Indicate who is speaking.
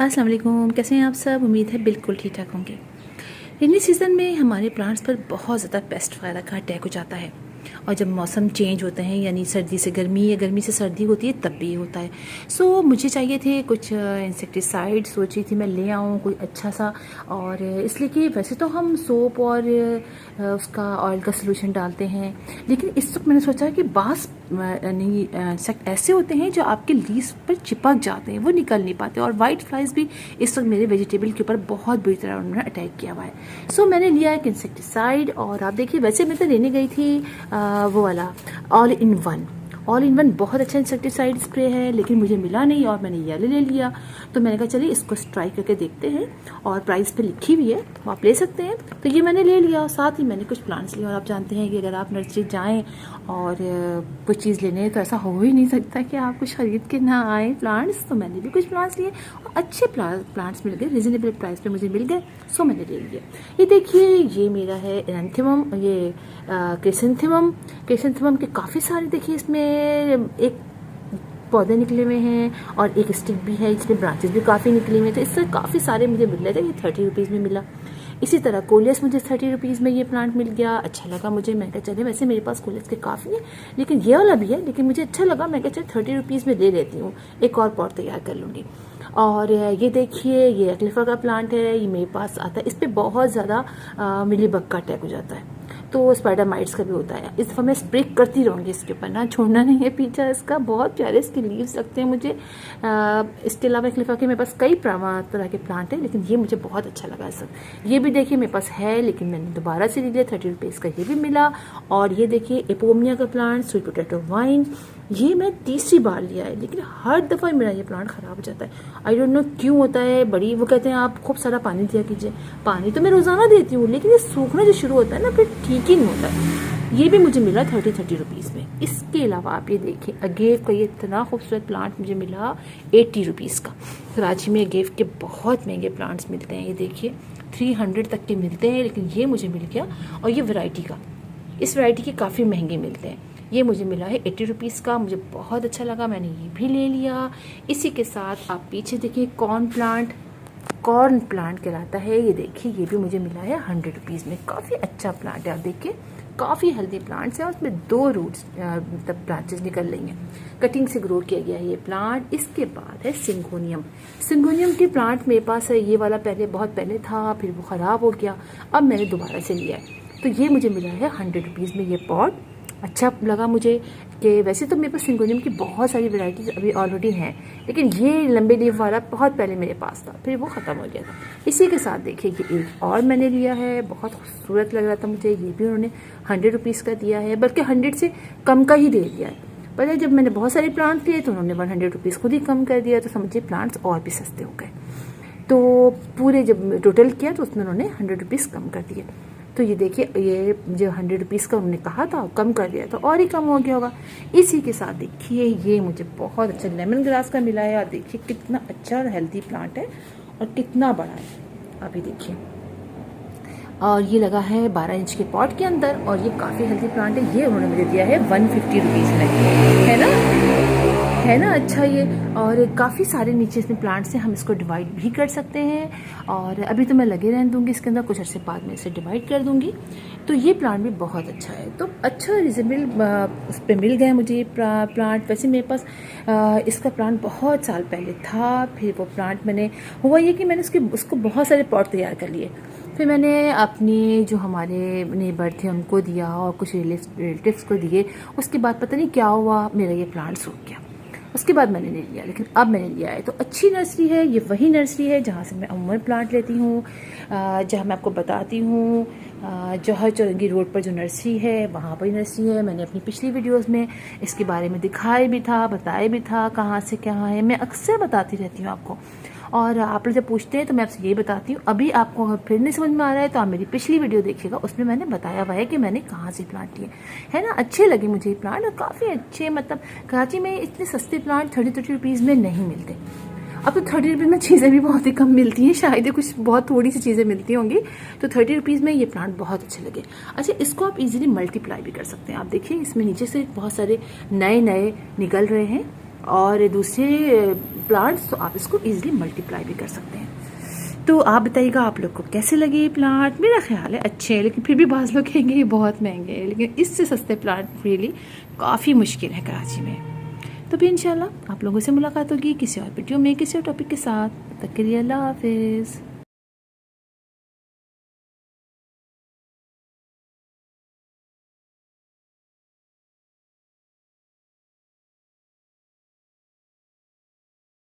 Speaker 1: अस्सलाम वालेकुम, कैसे हैं आप सब। उम्मीद है बिल्कुल ठीक ठाक होंगे। रेनी सीज़न में हमारे प्लांट्स पर बहुत ज़्यादा पेस्ट वगैरह का अटैक हो जाता है और जब मौसम चेंज होते हैं यानी सर्दी से गर्मी या गर्मी से सर्दी होती है तब भी होता है। सो मुझे चाहिए थे कुछ इंसेक्टिसाइड, सोची थी मैं ले आऊँ कोई अच्छा सा। और इसलिए कि वैसे तो हम सोप और उसका ऑयल का सोल्यूशन डालते हैं, लेकिन इस वक्त मैंने सोचा कि बास नहीं इंसेक्ट ऐसे होते हैं जो आपके लीव्स पर चिपक जाते हैं, वो निकल नहीं पाते। और वाइट फ्लाइज भी इस वक्त मेरे वेजिटेबल के ऊपर बहुत बुरी तरह उन्होंने अटैक किया हुआ है। सो मैंने लिया एक इंसेक्टिसाइड और आप देखिए, वैसे मैं तो लेने गई थी वो वाला ऑल इन वन बहुत अच्छा इंसेक्टिसाइड स्प्रे है, लेकिन मुझे मिला नहीं और मैंने ये ले लिया। तो मैंने कहा चलिए इसको ट्राई करके देखते हैं, और प्राइस पे लिखी हुई है तो आप ले सकते हैं। तो ये मैंने ले लिया, साथ ही मैंने कुछ प्लांट्स लिए। और आप जानते हैं कि अगर आप नर्सरी जाएं और कुछ चीज़ लेने तो ऐसा हो ही नहीं सकता कि आप कुछ खरीद के ना आए प्लांट्स। तो मैंने भी कुछ प्लांट्स लिए और अच्छे प्लांट्स मिल गए, रिजनेबल प्राइस पे मुझे मिल गए। सो मैंने ले लिया। ये देखिए, ये मेरा है एरेंथेमम, ये क्रिसैंथेमम के काफ़ी सारे देखिए इसमें एक पौधे निकले हुए हैं और एक स्टिक भी है, इसमें ब्रांचेस भी काफ़ी निकले हुए हैं। तो इससे काफ़ी सारे मुझे मिल रहे थे। ये 30 रुपीज़ में मिला। इसी तरह कोलियस मुझे 30 रुपीज़ में ये प्लांट मिल गया, अच्छा लगा मुझे। मैं कहा चले, वैसे मेरे पास कोलियस के काफ़ी है लेकिन ये वाला भी है, लेकिन मुझे अच्छा लगा। मैं कहा चल 30 रुपीज़ में ले लेती हूँ, एक और पॉट तैयार कर लूँगी। और ये देखिए, ये एक्लिफा का प्लांट है, ये मेरे पास आता है। इस पर बहुत ज़्यादा मिलीबग का अटैक हो जाता है, तो स्पाइडर माइट्स का भी होता है। इस दफ़ा मैं स्प्रे करती रहूँगी इसके ऊपर, ना छोड़ना नहीं है पीछा इसका। बहुत प्यारे इसके लीव्स लगते हैं मुझे। इसके अलावा एक्लिफा के मेरे पास कई तरह के प्लांट हैं, लेकिन ये मुझे बहुत अच्छा लगा सब। ये भी देखिए मेरे पास है, लेकिन मैंने दोबारा से ले लिया। 30 रुपीज़ का ये भी मिला। और ये देखिए एपोमिया का प्लांट, स्वीट पोटैटो वाइन, ये मैं तीसरी बार लिया है, लेकिन हर दफ़ा मेरा ये प्लांट ख़राब हो जाता है। आई डोंट नो क्यों होता है। बड़ी वो कहते हैं आप खूब सारा पानी दिया कीजिए। पानी तो मैं रोज़ाना देती हूँ, लेकिन ये सूखना जो शुरू होता है ना, फिर ठीक ही नहीं होता है। ये भी मुझे मिला 30 रुपीज़ में। इसके अलावा आप ये देखिए, अगेव का ये इतना खूबसूरत प्लांट मुझे मिला 80 रुपीज़ का। कराची में अगेव के बहुत महंगे प्लांट्स मिलते हैं, ये देखिए 300 तक के मिलते हैं, लेकिन ये मुझे मिल गया। और ये वैरायटी का, इस वैरायटी के काफ़ी महंगे मिलते हैं। ये मुझे मिला है 80 रुपीज़ का, मुझे बहुत अच्छा लगा, मैंने ये भी ले लिया। इसी के साथ आप पीछे देखिए कॉर्न प्लांट कहलाता है, ये देखिए ये भी मुझे मिला है 100 रुपीज़ में। काफ़ी अच्छा प्लांट है, आप देखिए काफ़ी हेल्दी प्लांट्स हैं। उसमें 2 रूट्स मतलब ब्रांचेस निकल रही हैं, कटिंग से ग्रो किया गया है ये प्लांट। इसके बाद है सिंगोनियम के प्लांट मेरे पास है। ये वाला बहुत पहले था, फिर वो ख़राब हो गया, अब मैंने दोबारा से लिया है। तो ये मुझे मिला है 100 रुपीज़ में। ये पॉट अच्छा लगा मुझे कि वैसे तो मेरे पास सिंगोनियम की बहुत सारी वैरायटीज़ अभी ऑलरेडी हैं, लेकिन ये लंबे लीफ वाला बहुत पहले मेरे पास था, फिर वो ख़त्म हो गया था। इसी के साथ देखिए ये एक और मैंने लिया है, बहुत खूबसूरत लग रहा था मुझे। ये भी उन्होंने 100 रुपीज़ का दिया है, बल्कि 100 से कम का ही दे दिया है। पर जब मैंने बहुत सारे प्लांट्स लिए तो उन्होंने 100 रुपीज़ खुद ही कम कर दिया, तो समझिए प्लांट्स और भी सस्ते हो गए। तो पूरे जब टोटल किया तो उसमें उन्होंने 100 रुपीज़ कम कर दिए। तो ये देखिए, ये जो 100 रुपीज़ का उन्होंने कहा था कम कर दिया, तो और ही कम हो गया होगा। इसी के साथ देखिए ये मुझे बहुत अच्छा लेमन ग्रास का मिला है। और देखिए कितना अच्छा और हेल्दी प्लांट है और कितना बड़ा है, अभी देखिए। और ये लगा है 12 इंच के पॉट के अंदर, और ये काफ़ी हेल्दी प्लांट है। ये उन्होंने मुझे दिया है 150 रुपीज़ में, है ना अच्छा ये। और काफ़ी सारे नीचे इसमें प्लांट्स हैं, हम इसको डिवाइड भी कर सकते हैं। और अभी तो मैं लगे रहने दूंगी इसके अंदर, कुछ अर्से बाद में इसे डिवाइड कर दूंगी। तो ये प्लांट भी बहुत अच्छा है। तो अच्छा रिजनेबल उस पर मिल गया मुझे ये प्लांट। वैसे मेरे पास इसका प्लांट बहुत साल पहले था, फिर वो प्लांट मैंने हुआ ये कि मैंने उसको बहुत सारे पॉट तैयार कर लिए। फिर मैंने अपनी जो हमारे नेबर थे उनको दिया और कुछ रिलेटिव्स को दिए। उसके बाद पता नहीं क्या हुआ, मेरा ये प्लांट सूख गया। उसके बाद मैंने नहीं लिया, लेकिन अब मैंने लिया है। तो अच्छी नर्सरी है ये, वही नर्सरी है जहाँ से मैं अमूमन प्लांट लेती हूँ, जहाँ मैं आपको बताती हूँ। जौहर चौरंगी रोड पर जो नर्सरी है वहाँ पर नर्सरी है। मैंने अपनी पिछली वीडियोस में इसके बारे में दिखाया भी था, बताया भी था कहाँ से क्या है। मैं अक्सर बताती रहती हूँ आपको, और आप लोग जब पूछते हैं तो मैं आपसे यही बताती हूँ। अभी आपको अगर फिर नहीं समझ में आ रहा है तो आप मेरी पिछली वीडियो देखिएगा, उसमें मैंने बताया हुआ है कि मैंने कहाँ से प्लांट लिए, है ना। अच्छे लगे मुझे ये प्लांट, और काफ़ी अच्छे, मतलब कराची में इतने सस्ते प्लांट 30 रुपीज़ में नहीं मिलते। अब तो 30 रुपीज़ में चीज़ें भी बहुत ही कम मिलती हैं, शायद कुछ बहुत थोड़ी सी चीज़ें मिलती होंगी। तो 30 रुपीज़ में ये प्लांट बहुत अच्छे लगे। अच्छा, इसको आप इजीली मल्टीप्लाई भी कर सकते हैं। आप देखिए इसमें नीचे से बहुत सारे नए निकल रहे हैं, और दूसरे प्लांट्स तो आप इसको इजीली मल्टीप्लाई भी कर सकते हैं। तो आप बताइएगा आप लोग को कैसे लगे ये प्लांट। मेरा ख्याल है अच्छे हैं, लेकिन फिर भी बाज़ लोग कहेंगे ये बहुत महंगे हैं, लेकिन इससे सस्ते प्लांट रियली काफ़ी मुश्किल है कराची में। तो फिर इंशाल्लाह आप लोगों से मुलाकात होगी किसी और वीडियो में किसी और टॉपिक के साथ। तब तक के लिए अल्लाह हाफिज़।